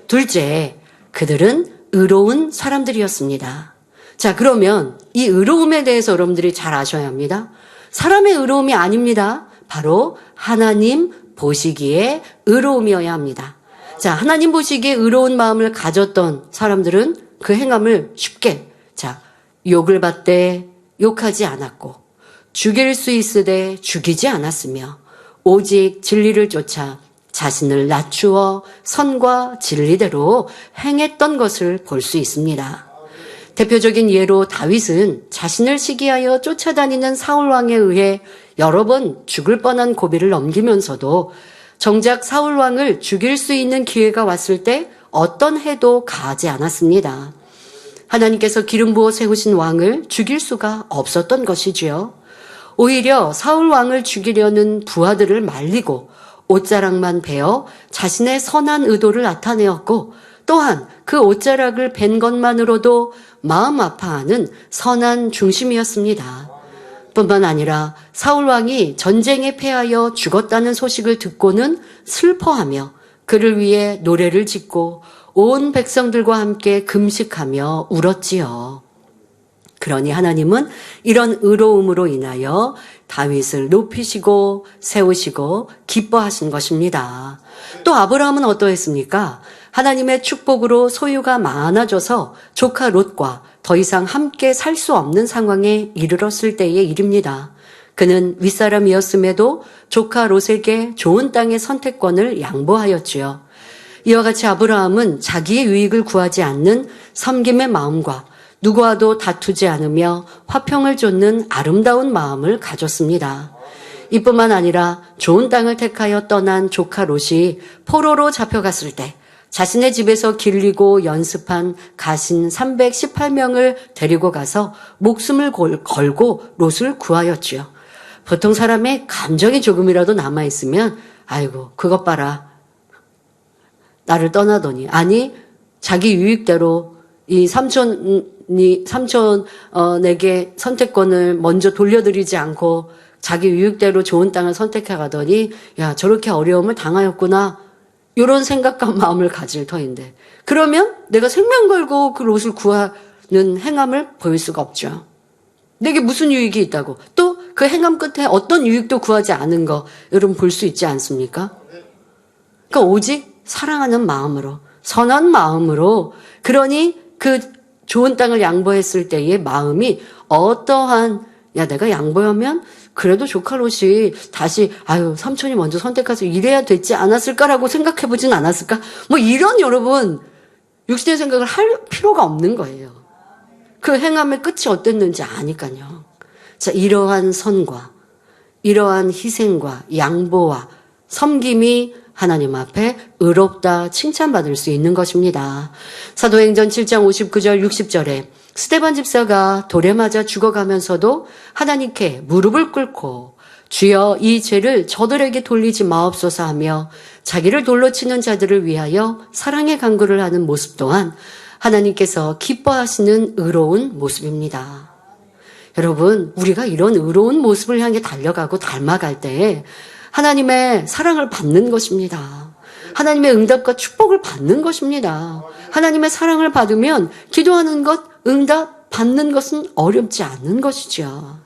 둘째, 그들은 의로운 사람들이었습니다. 자, 그러면 이 의로움에 대해서 여러분들이 잘 아셔야 합니다. 사람의 의로움이 아닙니다. 바로 하나님 보시기에 의로움이어야 합니다. 자, 하나님 보시기에 의로운 마음을 가졌던 사람들은 그 행함을 쉽게, 욕을 받되 욕하지 않았고, 죽일 수 있으되 죽이지 않았으며, 오직 진리를 쫓아 자신을 낮추어 선과 진리대로 행했던 것을 볼 수 있습니다. 대표적인 예로 다윗은 자신을 시기하여 쫓아다니는 사울왕에 의해 여러 번 죽을 뻔한 고비를 넘기면서도 정작 사울왕을 죽일 수 있는 기회가 왔을 때 어떤 해도 가하지 않았습니다. 하나님께서 기름 부어 세우신 왕을 죽일 수가 없었던 것이지요. 오히려 사울왕을 죽이려는 부하들을 말리고 옷자락만 베어 자신의 선한 의도를 나타내었고 또한 그 옷자락을 벤 것만으로도 마음 아파하는 선한 중심이었습니다. 뿐만 아니라 사울왕이 전쟁에 패하여 죽었다는 소식을 듣고는 슬퍼하며 그를 위해 노래를 짓고 온 백성들과 함께 금식하며 울었지요. 그러니 하나님은 이런 의로움으로 인하여 다윗을 높이시고 세우시고 기뻐하신 것입니다. 또 아브라함은 어떠했습니까? 하나님의 축복으로 소유가 많아져서 조카 롯과 더 이상 함께 살 수 없는 상황에 이르렀을 때의 일입니다. 그는 윗사람이었음에도 조카 롯에게 좋은 땅의 선택권을 양보하였지요. 이와 같이 아브라함은 자기의 유익을 구하지 않는 섬김의 마음과 누구와도 다투지 않으며 화평을 좇는 아름다운 마음을 가졌습니다. 이뿐만 아니라 좋은 땅을 택하여 떠난 조카 롯이 포로로 잡혀갔을 때 자신의 집에서 길리고 연습한 가신 318명을 데리고 가서 목숨을 걸고 롯을 구하였지요. 보통 사람의 감정이 조금이라도 남아있으면 아이고 그것 봐라 나를 떠나더니 아니 자기 유익대로 이 삼촌에게 선택권을 먼저 돌려드리지 않고 자기 유익대로 좋은 땅을 선택해 가더니 야 저렇게 어려움을 당하였구나 이런 생각과 마음을 가질 터인데 그러면 내가 생명 걸고 그 롯을 구하는 행함을 보일 수가 없죠. 내게 무슨 유익이 있다고 또 그 행함 끝에 어떤 유익도 구하지 않은 거 여러분 볼 수 있지 않습니까? 그러니까 오직 사랑하는 마음으로 선한 마음으로 그러니 그 좋은 땅을 양보했을 때의 마음이 어떠한 야 내가 양보하면 그래도 조카 롯이 다시 아유 삼촌이 먼저 선택해서 이래야 됐지 않았을까라고 생각해보진 않았을까? 뭐 이런 여러분 육신의 생각을 할 필요가 없는 거예요. 그 행함의 끝이 어땠는지 아니까요. 자, 이러한 선과 이러한 희생과 양보와 섬김이 하나님 앞에 의롭다 칭찬받을 수 있는 것입니다. 사도행전 7장 59절 60절에 스데반 집사가 돌에 맞아 죽어가면서도 하나님께 무릎을 꿇고 주여 이 죄를 저들에게 돌리지 마옵소서 하며 자기를 돌로 치는 자들을 위하여 사랑의 간구를 하는 모습 또한 하나님께서 기뻐하시는 의로운 모습입니다. 여러분 우리가 이런 의로운 모습을 향해 달려가고 닮아갈 때 하나님의 사랑을 받는 것입니다. 하나님의 응답과 축복을 받는 것입니다. 하나님의 사랑을 받으면 기도하는 것, 응답 받는 것은 어렵지 않은 것이죠.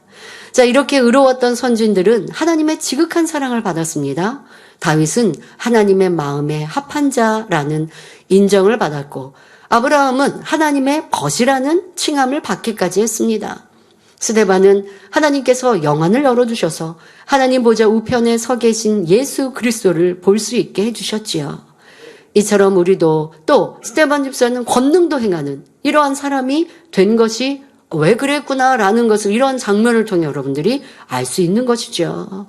자, 이렇게 의로웠던 선진들은 하나님의 지극한 사랑을 받았습니다. 다윗은 하나님의 마음에 합한 자라는 인정을 받았고, 아브라함은 하나님의 벗이라는 칭함을 받기까지 했습니다. 스데반은 하나님께서 영안을 열어주셔서 하나님 보좌 우편에 서 계신 예수 그리스도를 볼 수 있게 해주셨지요. 이처럼 우리도 또 스데반 집사는 권능도 행하는 이러한 사람이 된 것이 왜 그랬구나라는 것을 이런 장면을 통해 여러분들이 알 수 있는 것이죠.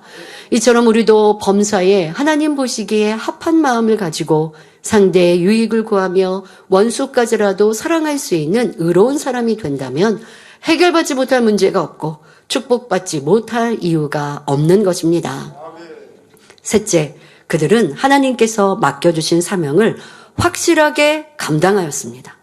이처럼 우리도 범사에 하나님 보시기에 합한 마음을 가지고 상대의 유익을 구하며 원수까지라도 사랑할 수 있는 의로운 사람이 된다면 해결받지 못할 문제가 없고 축복받지 못할 이유가 없는 것입니다. 셋째, 그들은 하나님께서 맡겨주신 사명을 확실하게 감당하였습니다.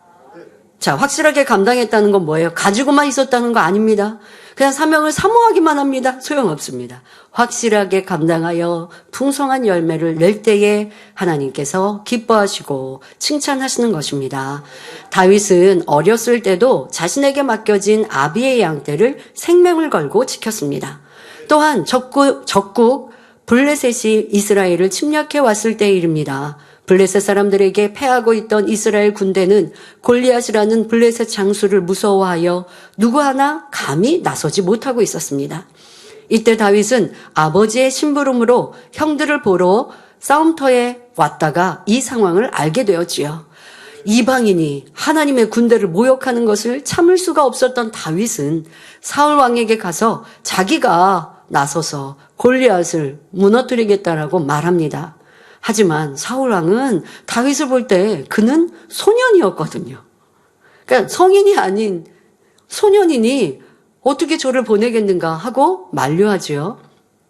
자, 확실하게 감당했다는 건 뭐예요? 가지고만 있었다는 거 아닙니다. 그냥 사명을 사모하기만 합니다. 소용없습니다. 확실하게 감당하여 풍성한 열매를 낼 때에 하나님께서 기뻐하시고 칭찬하시는 것입니다. 다윗은 어렸을 때도 자신에게 맡겨진 아비의 양떼를 생명을 걸고 지켰습니다. 또한 적국 블레셋이 이스라엘을 침략해 왔을 때의 일입니다. 블레셋 사람들에게 패하고 있던 이스라엘 군대는 골리앗이라는 블레셋 장수를 무서워하여 누구 하나 감히 나서지 못하고 있었습니다. 이때 다윗은 아버지의 심부름으로 형들을 보러 싸움터에 왔다가 이 상황을 알게 되었지요. 이방인이 하나님의 군대를 모욕하는 것을 참을 수가 없었던 다윗은 사울 왕에게 가서 자기가 나서서 골리앗을 무너뜨리겠다라고 말합니다. 하지만 사울 왕은 다윗을 볼 때 그는 소년이었거든요. 그러니까 성인이 아닌 소년이니 어떻게 저를 보내겠는가 하고 만류하지요.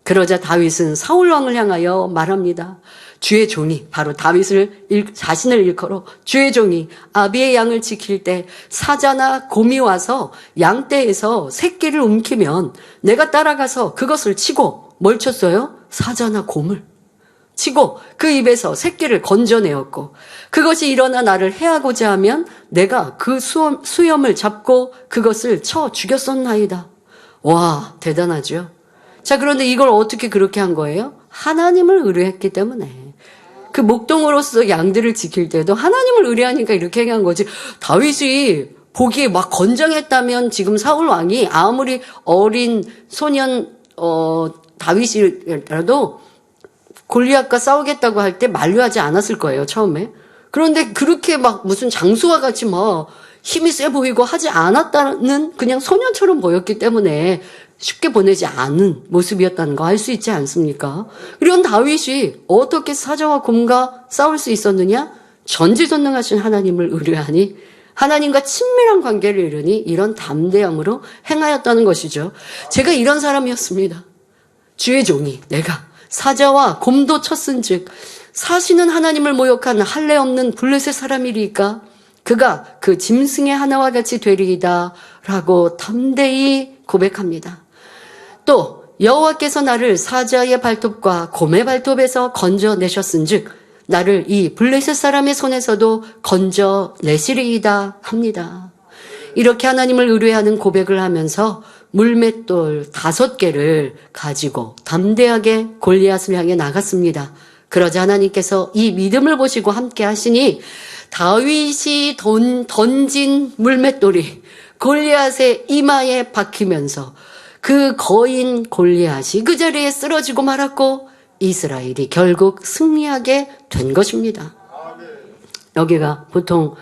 그러자 다윗은 사울 왕을 향하여 말합니다. 주의 종이, 바로 자신을 일컬어 주의 종이 아비의 양을 지킬 때 사자나 곰이 와서 양떼에서 새끼를 움키면 내가 따라가서 그것을 치고 뭘 쳤어요? 사자나 곰을 치고 그 입에서 새끼를 건져내었고, 그것이 일어나 나를 해하고자 하면 내가 그 수염을 잡고 그것을 쳐 죽였었나이다. 와, 대단하죠. 자, 그런데 이걸 어떻게 그렇게 한 거예요? 하나님을 의뢰했기 때문에. 그 목동으로서 양들을 지킬 때도 하나님을 의뢰하니까 이렇게 한 거지. 다윗이 보기에 막 건장했다면 지금 사울 왕이 아무리 어린 소년 다윗이라도 골리앗과 싸우겠다고 할 때 만류하지 않았을 거예요, 처음에. 그런데 그렇게 막 무슨 장수와 같이 막 힘이 세 보이고 하지 않았다는 그냥 소년처럼 보였기 때문에 쉽게 보내지 않은 모습이었다는 거 알 수 있지 않습니까? 이런 다윗이 어떻게 사자와 곰과 싸울 수 있었느냐? 전지전능하신 하나님을 의뢰하니, 하나님과 친밀한 관계를 이루니 이런 담대함으로 행하였다는 것이죠. 제가 이런 사람이었습니다. 주의 종이 내가 사자와 곰도 쳤은즉 사시는 하나님을 모욕한 할례 없는 블레셋 사람이리까 그가 그 짐승의 하나와 같이 되리이다 라고 담대히 고백합니다. 또 여호와께서 나를 사자의 발톱과 곰의 발톱에서 건져내셨은즉 나를 이 블레셋 사람의 손에서도 건져내시리이다 합니다. 이렇게 하나님을 의뢰하는 고백을 하면서 물맷돌 5개를 가지고 담대하게 골리앗을 향해 나갔습니다. 그러자 하나님께서 이 믿음을 보시고 함께 하시니 다윗이 던진 물맷돌이 골리앗의 이마에 박히면서 그 거인 골리앗이 그 자리에 쓰러지고 말았고 이스라엘이 결국 승리하게 된 것입니다. 여기가 보통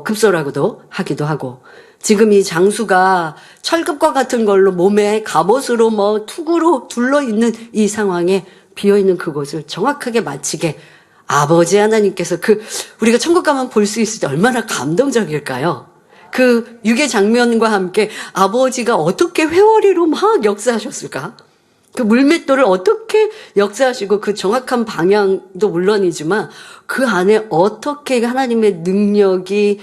급소라고도 하기도 하고, 지금 이 장수가 철급과 같은 걸로 몸에 갑옷으로 투구로 둘러있는 이 상황에 비어있는 그곳을 정확하게 마치게 아버지 하나님께서 우리가 천국 가면 볼 수 있을 때 얼마나 감동적일까요? 그 유괴 장면과 함께 아버지가 어떻게 회오리로 막 역사하셨을까? 그 물맷돌을 어떻게 역사하시고 그 정확한 방향도 물론이지만 그 안에 어떻게 하나님의 능력이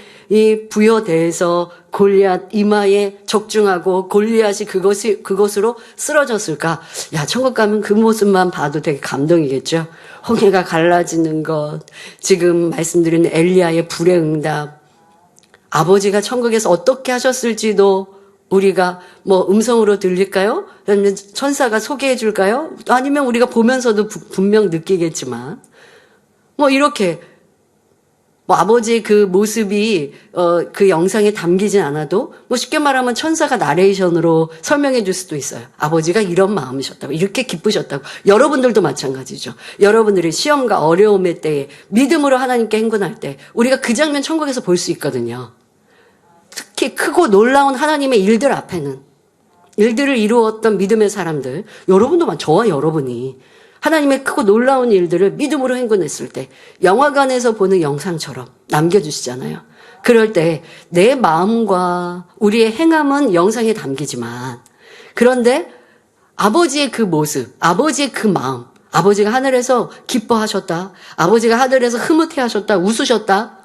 부여돼서 골리앗 이마에 적중하고 골리앗이 그것으로 쓰러졌을까? 야, 천국 가면 그 모습만 봐도 되게 감동이겠죠. 홍해가 갈라지는 것, 지금 말씀드린 엘리야의 불의 응답, 아버지가 천국에서 어떻게 하셨을지도 우리가 음성으로 들릴까요? 아니면 천사가 소개해 줄까요? 아니면 우리가 보면서도 분명 느끼겠지만, 이렇게, 아버지의 그 모습이, 그 영상에 담기진 않아도, 쉽게 말하면 천사가 나레이션으로 설명해 줄 수도 있어요. 아버지가 이런 마음이셨다고, 이렇게 기쁘셨다고. 여러분들도 마찬가지죠. 여러분들이 시험과 어려움의 때에 믿음으로 하나님께 행군할 때, 우리가 그 장면 천국에서 볼 수 있거든요. 특히 크고 놀라운 하나님의 일들 앞에는 일들을 이루었던 믿음의 사람들, 저와 여러분이 하나님의 크고 놀라운 일들을 믿음으로 행군했을 때 영화관에서 보는 영상처럼 남겨주시잖아요. 그럴 때 내 마음과 우리의 행함은 영상에 담기지만 그런데 아버지의 그 모습, 아버지의 그 마음, 아버지가 하늘에서 기뻐하셨다, 아버지가 하늘에서 흐뭇해하셨다, 웃으셨다,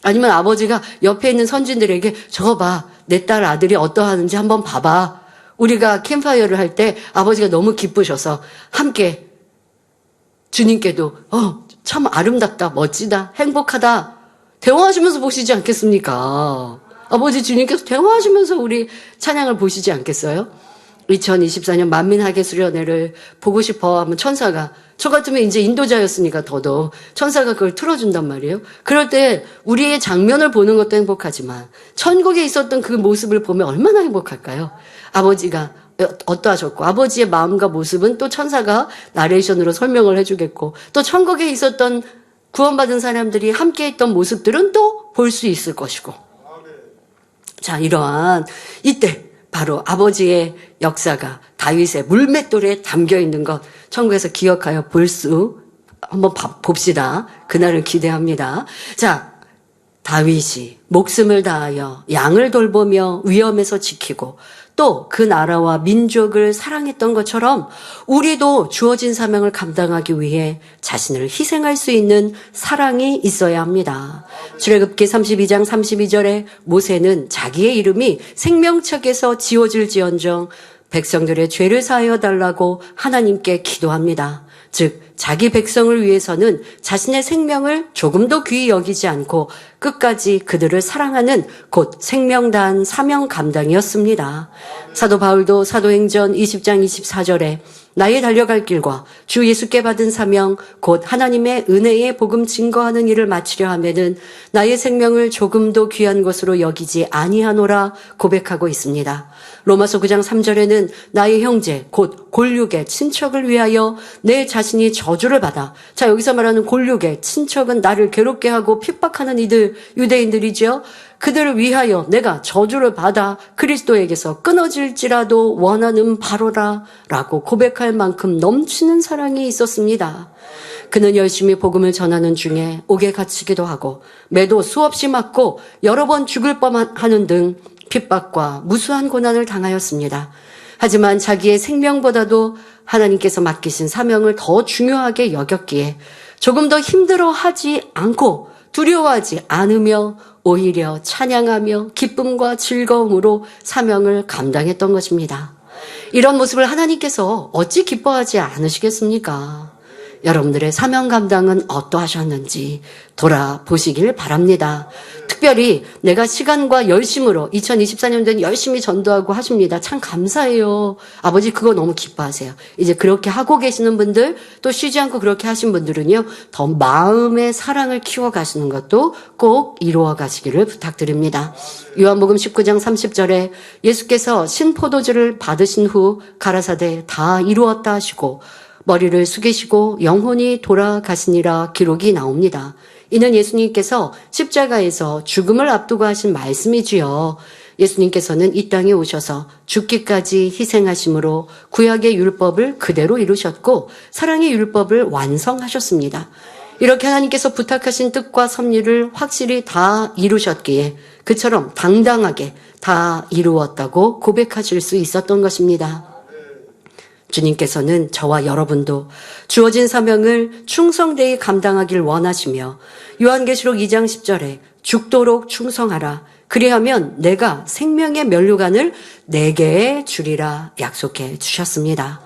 아니면 아버지가 옆에 있는 선진들에게 저거 봐, 내 딸 아들이 어떠하는지 한번 봐봐. 우리가 캠파이어를 할 때 아버지가 너무 기쁘셔서 함께 주님께도 참 아름답다, 멋지다, 행복하다 대화하시면서 보시지 않겠습니까? 아버지 주님께서 대화하시면서 우리 찬양을 보시지 않겠어요? 2024년 만민하게 수련회를 보고 싶어 하면 천사가, 저 같으면 이제 인도자였으니까 더더욱 천사가 그걸 틀어준단 말이에요. 그럴 때 우리의 장면을 보는 것도 행복하지만 천국에 있었던 그 모습을 보면 얼마나 행복할까요? 아버지가 어떠하셨고 아버지의 마음과 모습은 또 천사가 나레이션으로 설명을 해주겠고 또 천국에 있었던 구원받은 사람들이 함께 했던 모습들은 또 볼 수 있을 것이고. 자, 이러한 이때 바로 아버지의 역사가 다윗의 물맷돌에 담겨 있는 것 천국에서 기억하여 한번 봅시다. 그날을 기대합니다. 자, 다윗이 목숨을 다하여 양을 돌보며 위험에서 지키고 또 그 나라와 민족을 사랑했던 것처럼 우리도 주어진 사명을 감당하기 위해 자신을 희생할 수 있는 사랑이 있어야 합니다. 출애굽기 32장 32절에 모세는 자기의 이름이 생명책에서 지워질지언정 백성들의 죄를 사하여 달라고 하나님께 기도합니다. 즉 자기 백성을 위해서는 자신의 생명을 조금도 귀히 여기지 않고 끝까지 그들을 사랑하는 곧 생명 다한 사명 감당이었습니다. 사도 바울도 사도행전 20장 24절에 나의 달려갈 길과 주 예수께 받은 사명 곧 하나님의 은혜의 복음 증거하는 일을 마치려 하면은 나의 생명을 조금도 귀한 것으로 여기지 아니하노라 고백하고 있습니다. 로마서 9장 3절에는 나의 형제 곧 골육의 친척을 위하여 내 자신이 저주를 받아. 자, 여기서 말하는 골육의 친척은 나를 괴롭게 하고 핍박하는 이들, 유대인들이죠. 그들을 위하여 내가 저주를 받아 그리스도에게서 끊어질지라도 원하는 바로라 라고 고백할 만큼 넘치는 사랑이 있었습니다. 그는 열심히 복음을 전하는 중에 옥에 갇히기도 하고 매도 수없이 맞고 여러 번 죽을 뻔하는 등 핍박과 무수한 고난을 당하였습니다. 하지만 자기의 생명보다도 하나님께서 맡기신 사명을 더 중요하게 여겼기에 조금 더 힘들어하지 않고 두려워하지 않으며 오히려 찬양하며 기쁨과 즐거움으로 사명을 감당했던 것입니다. 이런 모습을 하나님께서 어찌 기뻐하지 않으시겠습니까? 여러분들의 사명 감당은 어떠하셨는지 돌아보시길 바랍니다. 특별히 내가 시간과 열심으로 2024년도엔 열심히 전도하고 하십니다. 참 감사해요. 아버지 그거 너무 기뻐하세요. 이제 그렇게 하고 계시는 분들 또 쉬지 않고 그렇게 하신 분들은요. 더 마음의 사랑을 키워가시는 것도 꼭 이루어 가시기를 부탁드립니다. 요한복음 19장 30절에 예수께서 신포도주를 받으신 후 가라사대 다 이루었다 하시고 머리를 숙이시고 영혼이 돌아가시니라 기록이 나옵니다. 이는 예수님께서 십자가에서 죽음을 앞두고 하신 말씀이지요. 예수님께서는 이 땅에 오셔서 죽기까지 희생하심으로 구약의 율법을 그대로 이루셨고 사랑의 율법을 완성하셨습니다. 이렇게 하나님께서 부탁하신 뜻과 섭리를 확실히 다 이루셨기에 그처럼 당당하게 다 이루었다고 고백하실 수 있었던 것입니다. 주님께서는 저와 여러분도 주어진 사명을 충성되이 감당하길 원하시며 요한계시록 2장 10절에 죽도록 충성하라. 그리하면 내가 생명의 면류관을 내게 주리라 약속해 주셨습니다.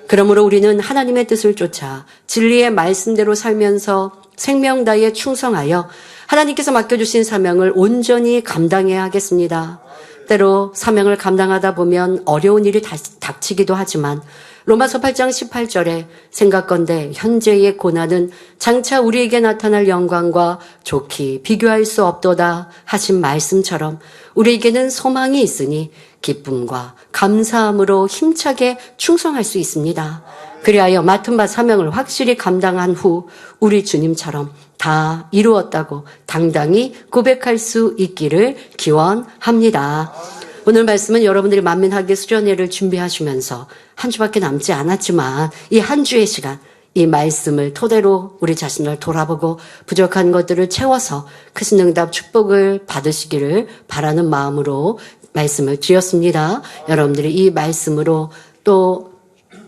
그러므로 우리는 하나님의 뜻을 쫓아 진리의 말씀대로 살면서 생명 다해 충성하여 하나님께서 맡겨주신 사명을 온전히 감당해야 하겠습니다. 때로 사명을 감당하다 보면 어려운 일이 닥치기도 하지만 로마서 8장 18절에 생각건대 현재의 고난은 장차 우리에게 나타날 영광과 좋게 비교할 수 없도다 하신 말씀처럼 우리에게는 소망이 있으니 기쁨과 감사함으로 힘차게 충성할 수 있습니다. 그리하여 맡은 바 사명을 확실히 감당한 후 우리 주님처럼 다 이루었다고 당당히 고백할 수 있기를 기원합니다. 오늘 말씀은 여러분들이 만민학교 수련회를 준비하시면서 한 주밖에 남지 않았지만 이 한 주의 시간, 이 말씀을 토대로 우리 자신을 돌아보고 부족한 것들을 채워서 크신 응답 축복을 받으시기를 바라는 마음으로 말씀을 드렸습니다. 여러분들이 이 말씀으로 또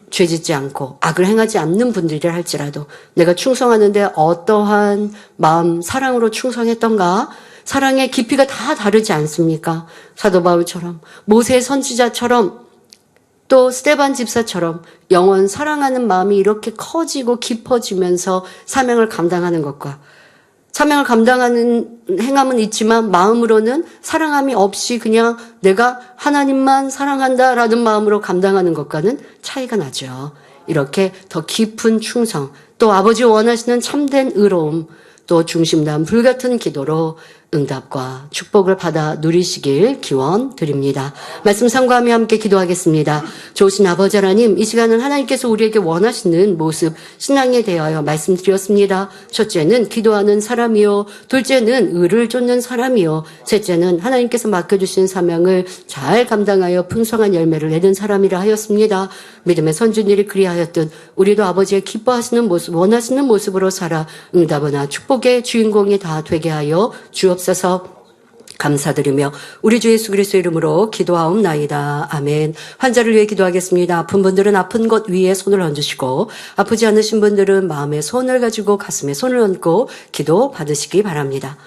죄짓지 않고 악을 행하지 않는 분들이라 할지라도 내가 충성하는데 어떠한 마음, 사랑으로 충성했던가? 사랑의 깊이가 다 다르지 않습니까? 사도 바울처럼, 모세 선지자처럼, 또 스데반 집사처럼 영원 사랑하는 마음이 이렇게 커지고 깊어지면서 사명을 감당하는 것과 사명을 감당하는 행함은 있지만 마음으로는 사랑함이 없이 그냥 내가 하나님만 사랑한다라는 마음으로 감당하는 것과는 차이가 나죠. 이렇게 더 깊은 충성, 또 아버지 원하시는 참된 의로움, 또 중심다운 불같은 기도로 응답과 축복을 받아 누리시길 기원드립니다. 말씀 상고하며 함께 기도하겠습니다. 좋으신 아버지 하나님, 이 시간은 하나님께서 우리에게 원하시는 모습, 신앙에 대하여 말씀드렸습니다. 첫째는 기도하는 사람이요, 둘째는 의를 쫓는 사람이요, 셋째는 하나님께서 맡겨주신 사명을 잘 감당하여 풍성한 열매를 내는 사람이라 하였습니다. 믿음의 선진들이 그리하였듯 우리도 아버지의 기뻐하시는 모습, 원하시는 모습으로 살아 응답이나 축복의 주인공이 다 되게 하여 주옵소서. 감사드리며 우리 주 예수 그리스도의 이름으로 기도하옵나이다. 아멘. 환자를 위해 기도하겠습니다. 아픈 분들은 아픈 곳 위에 손을 얹으시고 아프지 않으신 분들은 마음에 손을 가지고 가슴에 손을 얹고 기도 받으시기 바랍니다.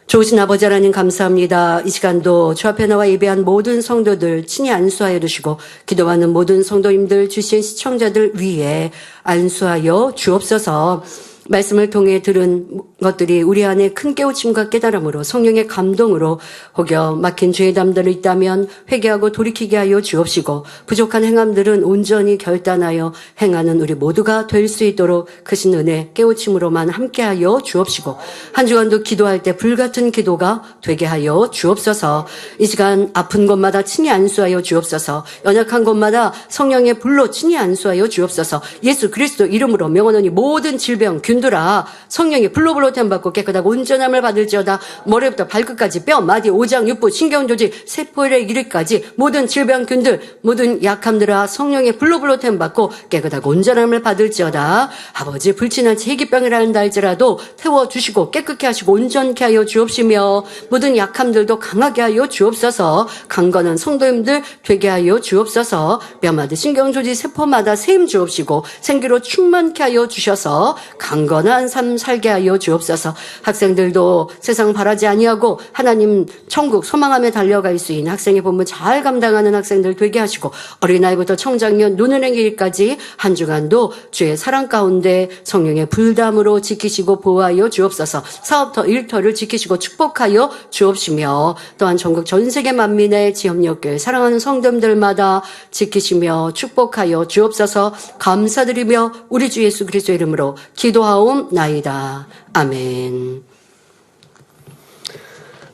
좋으신 아버지 하나님 감사합니다. 이 시간도 주 앞에 나와 예배한 모든 성도들 친히 안수하여 주시고 기도하는 모든 성도님들 주신 시청자들 위에 안수하여 주옵소서. 말씀을 통해 들은 것들이 우리 안에 큰 깨우침과 깨달음으로 성령의 감동으로 혹여 막힌 죄의 담들이 있다면 회개하고 돌이키게 하여 주옵시고 부족한 행함들은 온전히 결단하여 행하는 우리 모두가 될 수 있도록 크신 은혜 깨우침으로만 함께하여 주옵시고 한 주간도 기도할 때 불같은 기도가 되게 하여 주옵소서. 이 시간 아픈 곳마다 친히 안수하여 주옵소서. 연약한 곳마다 성령의 불로 친히 안수하여 주옵소서. 예수 그리스도 이름으로 명하노니 모든 질병 균들아 성령의 불로 템받고 깨끗하고 온전함을 받을지어다. 머리부터 발끝까지 뼈, 마디, 오장, 육부, 신경조직, 세포의 이르까지 모든 질병균들, 모든 약함들아 성령의 불로 템받고 깨끗하고 온전함을 받을지어다. 아버지 불친한 제기병이라 한다 할지라도 태워주시고 깨끗게 하시고 온전케 하여 주옵시며 모든 약함들도 강하게 하여 주옵소서. 강건한 성도님들 되게 하여 주옵소서. 뼈마다 신경조직, 세포마다 세임 주옵시고 생기로 충만케 하여 주셔서 강건한 삶 살게 하여 주옵소서. 학생들도 세상 바라지 아니하고 하나님 천국 소망하며 달려갈 수 있는 학생의 본분 잘 감당하는 학생들 되게 하시고 어린아이부터 청장년 노년의 길까지 한 주간도 주의 사랑 가운데 성령의 불담으로 지키시고 보호하여 주옵소서. 사업터 일터를 지키시고 축복하여 주옵시며 또한 전국 전 세계 만민의 지역역교회 사랑하는 성도들마다 지키시며 축복하여 주옵소서. 감사드리며 우리 주 예수 그리스도 이름으로 기도하옵나이다. 아멘.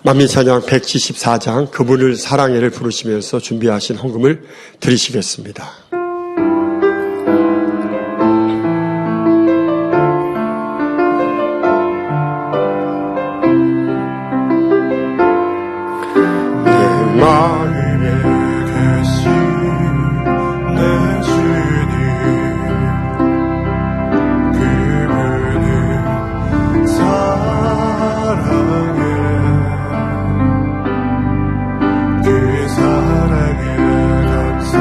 만민찬양 174장 그분을 사랑해를 부르시면서 준비하신 헌금을 드리시겠습니다. 내 마음에 계신 내 주님 그분을 사랑해 그 사랑에 감사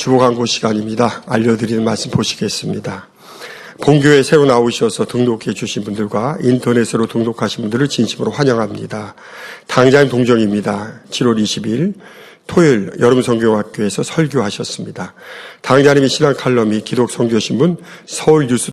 주보 광고 시간입니다. 알려드리는 말씀 보시겠습니다. 본교에 새로 나오셔서 등록해 주신 분들과 인터넷으로 등록하신 분들을 진심으로 환영합니다. 당장 동정입니다. 7월 20일 토요일 여름성경학교에서 설교하셨습니다. 당자님이 신앙 칼럼이 기독 선교신문 서울 뉴스